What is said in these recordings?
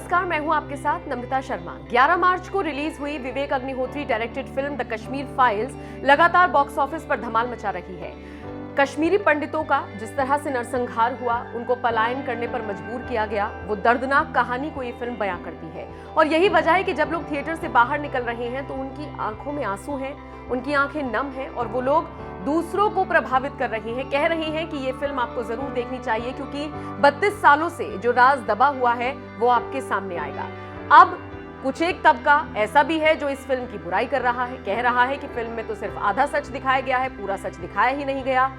नमस्कार, मैं हूं आपके साथ नम्रता शर्मा। 11 मार्च को रिलीज हुई Vivek Agnihotri directed film the Kashmir files लगातार बॉक्स ऑफिस पर धमाल मचा रही है। कश्मीरी पंडितों का जिस तरह से नरसंहार हुआ, उनको पलायन करने पर मजबूर किया गया, वो दर्दनाक कहानी को ये फिल्म बयां करती है। और यही वजह है कि जब लोग थिएटर से बाहर निकल रहे हैं तो उनकी आंखों में आंसू हैं, उनकी आंखें नम हैं और वो लोग दूसरों को प्रभावित कर रही हैं। कह रही हैं कि ये फिल्म आपको जरूर देखनी चाहिए क्योंकि 32 सालों से जो राज दबा हुआ है वो आपके सामने आएगा। अब कुछ एक तबका ऐसा भी है जो इस फिल्म की बुराई कर रहा है, कह रहा है कि फिल्म में तो सिर्फ आधा सच दिखाया गया है, पूरा सच दिखाया ही नहीं गया।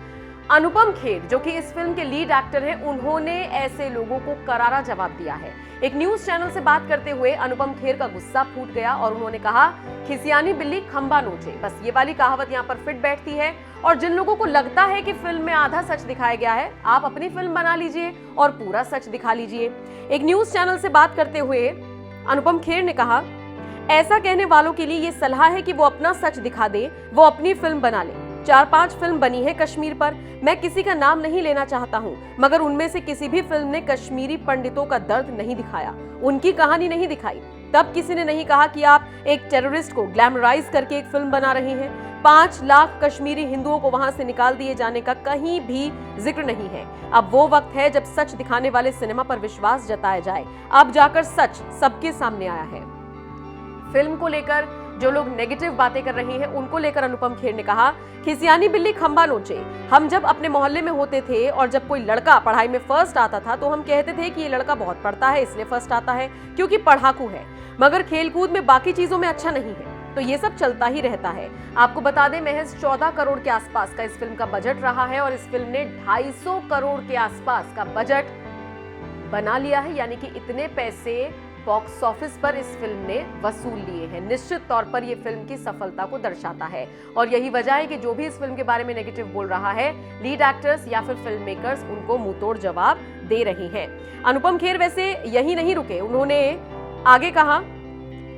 अनुपम खेर जो कि इस फिल्म के लीड एक्टर हैं, उन्होंने ऐसे लोगों को करारा जवाब दिया है। एक न्यूज चैनल से बात करते हुए अनुपम खेर का गुस्सा फूट गया और उन्होंने कहा, खिसियानी बिल्ली खंबा नोचे। बस ये वाली कहावत यहाँ पर फिट बैठती है। और जिन लोगों को लगता है कि फिल्म में आधा सच दिखाया गया है, आप अपनी फिल्म बना लीजिए और पूरा सच दिखा लीजिए। एक न्यूज चैनल से बात करते हुए अनुपम खेर ने कहा, ऐसा कहने वालों के लिए ये सलाह है कि वो अपना सच दिखा दे, वो अपनी फिल्म बना ले। 4-5 फिल्म बनी है कश्मीर पर, मैं किसी का नाम नहीं लेना चाहता हूं, मगर उनमें से किसी भी फिल्म ने कश्मीरी पंडितों का दर्द नहीं दिखाया, उनकी कहानी नहीं दिखाई। तब किसी ने नहीं कहा कि आप एक टेररिस्ट को ग्लैमराइज करके एक फिल्म बना रहे हैं। 5 लाख कश्मीरी हिंदुओं को वहां से निकाल दिए जाने का कहीं भी जिक्र नहीं है। अब वो वक्त है जब सच दिखाने वाले सिनेमा पर विश्वास जताया जाए। अब जाकर सच सबके सामने आया है। फिल्म को लेकर जो लोग नेगेटिव बातें कर रहे हैं, उनको लेकर अनुपम खेर ने कहा, खिसियानी बिल्ली खंबा नोचे। हम जब अपने मोहल्ले में होते थे और जब कोई लड़का पढ़ाई में फर्स्ट आता था तो हम कहते थे कि ये लड़का बहुत पढ़ता है इसलिए फर्स्ट आता है, क्योंकि पढ़ाकू है, मगर खेलकूद में बाकी चीजों में अच्छा नहीं है। तो ये सब चलता ही रहता है। आपको बता दें, महज 14 करोड़ के आसपास का इस फिल्म का बजट रहा है और इस फिल्म ने 250 करोड़ के आसपास का बजट बना लिया है, यानी कि इतने पैसे बॉक्स ऑफिस पर इस फिल्म ने वसूल लिए हैं। निश्चित तौर पर यह फिल्म की सफलता को दर्शाता है और यही वजह है कि जो भी इस फिल्म के बारे में नेगेटिव बोल रहा है, लीड एक्टर्स या फिर फिल्म मेकर्स उनको मुंहतोड़ जवाब दे रहे हैं। अनुपम खेर वैसे यही नहीं रुके, उन्होंने आगे कहा,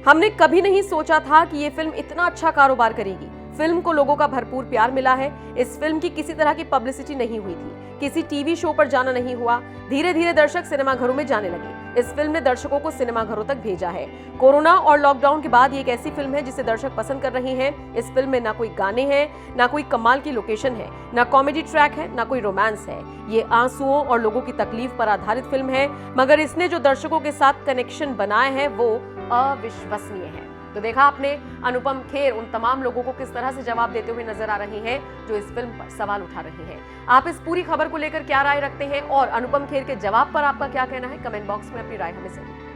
हमने कभी नहीं सोचा था कि ये फिल्म इतना अच्छा कारोबार करेगी। फिल्म को लोगों का भरपूर प्यार मिला है। इस फिल्म की किसी तरह की पब्लिसिटी नहीं हुई थी, किसी टीवी शो पर जाना नहीं हुआ। धीरे धीरे दर्शक सिनेमाघरों में जाने लगे। इस फिल्म ने दर्शकों को सिनेमाघरों तक भेजा है। कोरोना और लॉकडाउन के बाद ये एक ऐसी फिल्म है जिसे दर्शक पसंद कर रहे हैं। इस फिल्म में ना कोई गाने हैं, ना कोई कमाल की लोकेशन है, ना कॉमेडी ट्रैक है, ना कोई रोमांस है। ये आंसुओं और लोगों की तकलीफ पर आधारित फिल्म है, मगर इसने जो दर्शकों के साथ कनेक्शन बनाए हैं वो अविश्वसनीय है। तो देखा आपने, अनुपम खेर उन तमाम लोगों को किस तरह से जवाब देते हुए नजर आ रहे हैं जो इस फिल्म पर सवाल उठा रहे हैं। आप इस पूरी खबर को लेकर क्या राय रखते हैं और अनुपम खेर के जवाब पर आपका क्या कहना है? कमेंट बॉक्स में अपनी राय हमें जरूर।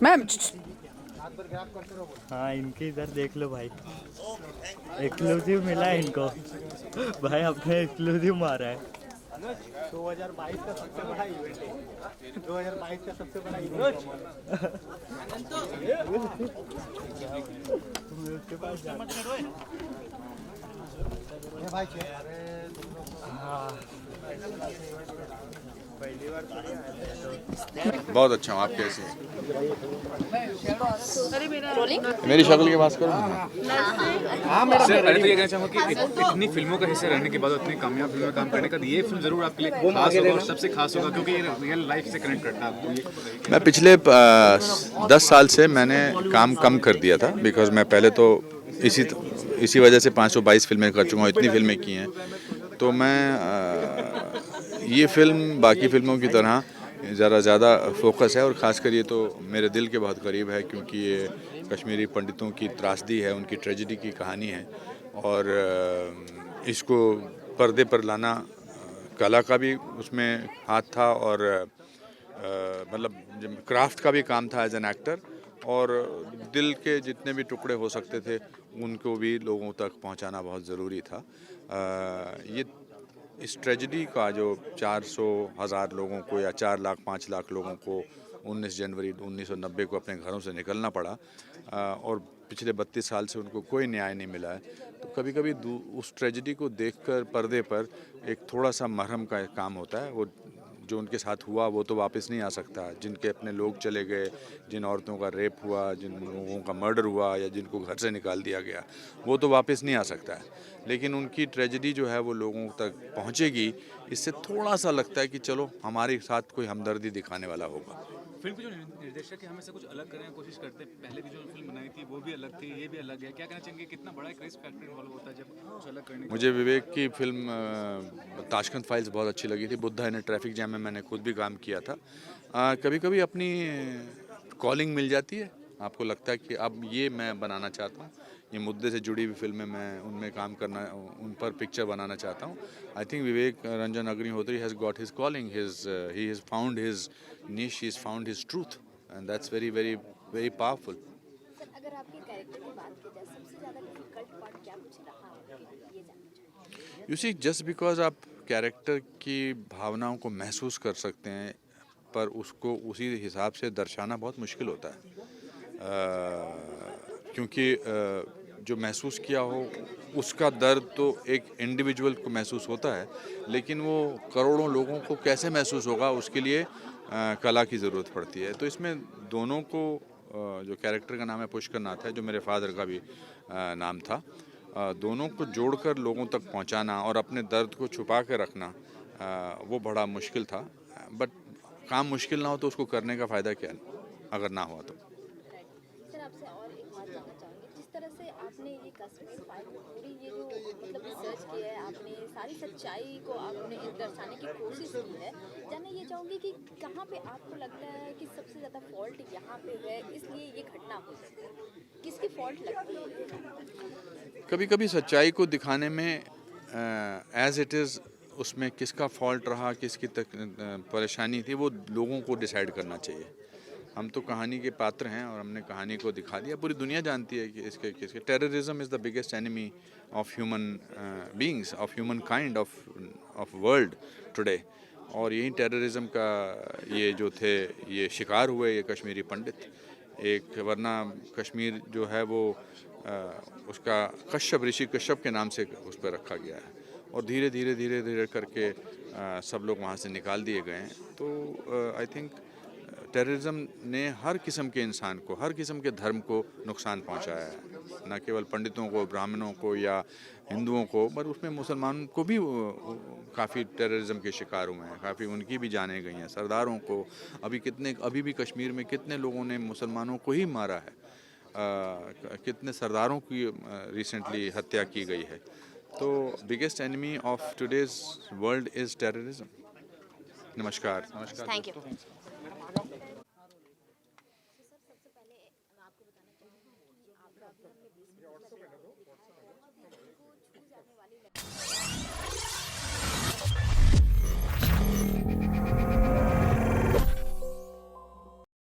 मैम, हाँ, इनके इधर देख लो भाई, एक्सक्लूसिव मिला है इनको। भाई अपने एक्सक्लूसिव मारा है। 2022 का सबसे बड़ा इवेंट है। 2022 का सबसे बड़ा इवेंट। उसके पास भाई पहली बार बहुत अच्छा हूँ। आप कैसे हैं? मेरी शक्ल के पास करो। सर, अरे तो ये कहना चाहूँगा कि इतनी फिल्मों का हिस्सा रहने के बाद इतनी कामयाब फिल्म में काम करने का ये फिल्म जरूर आपके लिए खास होगा और सबसे खास होगा क्योंकि ये रियल लाइफ से कनेक्ट करता है आपको। मैं पिछले 10 साल से मैंने काम कम कर दिया था, बिकॉज मैं पहले तो इसी वजह से 522 फिल्में कर चुका हूँ, इतनी फिल्में की हैं। तो मैं ये फिल्म बाकी फिल्मों की तरह ज़रा ज़्यादा फोकस है और ख़ासकर ये तो मेरे दिल के बहुत करीब है क्योंकि ये कश्मीरी पंडितों की त्रासदी है, उनकी ट्रेजेडी की कहानी है और इसको पर्दे पर लाना कला का भी उसमें हाथ था और मतलब क्राफ्ट का भी काम था एज एन एक्टर, और दिल के जितने भी टुकड़े हो सकते थे उनको भी लोगों तक पहुंचाना बहुत ज़रूरी था। ये इस ट्रेजेडी का जो 400,000 लोगों को या 4 लाख 5 लाख लोगों को 19 जनवरी 1990 को अपने घरों से निकलना पड़ा और पिछले 32 साल से उनको कोई न्याय नहीं मिला है, तो कभी कभी उस ट्रेजेडी को देखकर पर्दे पर एक थोड़ा सा मरहम का काम होता है। वो जो उनके साथ हुआ वो तो वापस नहीं आ सकता, जिनके अपने लोग चले गए, जिन औरतों का रेप हुआ, जिन लोगों का मर्डर हुआ या जिनको घर से निकाल दिया गया, वो तो वापस नहीं आ सकता है। लेकिन उनकी ट्रेजेडी जो है वो लोगों तक पहुंचेगी, इससे थोड़ा सा लगता है कि चलो हमारे साथ कोई हमदर्दी दिखाने वाला होगा। फिल्म के जो निर्देशक है हमेशा कुछ अलग करने की कोशिश करते हैं। पहले भी जो फिल्म बनाई थी वो भी अलग थी, ये भी अलग है। क्या कहना चाहेंगे, कितना बड़ा क्रेज फैक्टर इन्वॉल्व होता है जब कुछ अलग करने मुझे विवेक की फिल्म ताशकंद फाइल्स बहुत अच्छी लगी थी। बुद्धा इन ट्रैफिक जैम में मैंने खुद भी काम किया था। कभी कभी अपनी कॉलिंग मिल जाती है, आपको लगता है कि अब ये मैं बनाना चाहता हूँ, ये मुद्दे से जुड़ी हुई फिल्में मैं उनमें काम करना, उन पर पिक्चर बनाना चाहता हूँ। I think Vivek Ranjan Agnihotri has got his calling, he has found his niche, he has found his truth, and that's very very very powerful. Sir, अगर आपके कैरेक्टर की बात की जाए, सबसे ज़्यादा डिफिकल्ट पार्ट क्या कुछ रहा आपके लिए, ये जानना चाहिए। You see, just because आप कैरेक्टर की भावनाओं को महसूस कर सकते हैं, पर उसको उसी हिसाब से दर्शाना बहुत मुश्किल होता है, क्योंकि जो महसूस किया हो उसका दर्द तो एक इंडिविजुअल को महसूस होता है, लेकिन वो करोड़ों लोगों को कैसे महसूस होगा उसके लिए कला की ज़रूरत पड़ती है। तो इसमें दोनों को, जो कैरेक्टर का नाम है पुष्कर नाथ है, जो मेरे फादर का भी नाम था, दोनों को जोड़कर लोगों तक पहुंचाना और अपने दर्द को छुपा के रखना, वो बड़ा मुश्किल था। बट काम मुश्किल ना हो तो उसको करने का फ़ायदा क्या, अगर ना हुआ तो। सर, आपसे और एक बात जानना चाहूँगी, जिस तरह से आपने ये कश्मीर फाइल में पूरी ये जो मतलब रिसर्च किया है, आपने सारी सच्चाई को आपने दर्शाने की कोशिश की है, जानना ये चाहूँगी कि कहाँ पे आपको लगता है कि सबसे ज़्यादा फॉल्ट यहाँ पे है, इसलिए ये घटना हो सकती है, किसकी फॉल्ट लगती है? कभी कभी सच्चाई को दिखाने में एज इट इज़ उसमें किसका फॉल्ट रहा, किसकी परेशानी थी, वो लोगों को डिसाइड करना चाहिए। हम तो कहानी के पात्र हैं और हमने कहानी को दिखा दिया। पूरी दुनिया जानती है कि इसके किसके। Terrorism is the biggest enemy of human beings, of human kind, of world today. और यही टेररिज्म का ये जो थे, ये शिकार हुए ये कश्मीरी पंडित। एक वरना कश्मीर जो है वो उसका कश्यप, ऋषि कश्यप के नाम से उस पर रखा गया है, और धीरे धीरे धीरे धीरे करके सब लोग वहाँ से निकाल दिए गए हैं। तो आई थिंक टेररिज्म ने हर किस्म के इंसान को, हर किस्म के धर्म को नुकसान पहुंचाया है, न केवल पंडितों को, ब्राह्मणों को या हिंदुओं को, पर उसमें मुसलमानों को भी काफ़ी टेररिज्म के शिकार हुए हैं, काफ़ी उनकी भी जानें गई हैं। सरदारों को अभी भी कश्मीर में कितने लोगों ने मुसलमानों को ही मारा है, कितने सरदारों की रिसेंटली हत्या की गई है। तो biggest enemy of today's world is terrorism. नमस्कार। Thank you. सर, सबसे पहले मैं आपको बताना चाहूँगी कि आपका अभी हमने 20 मिनट का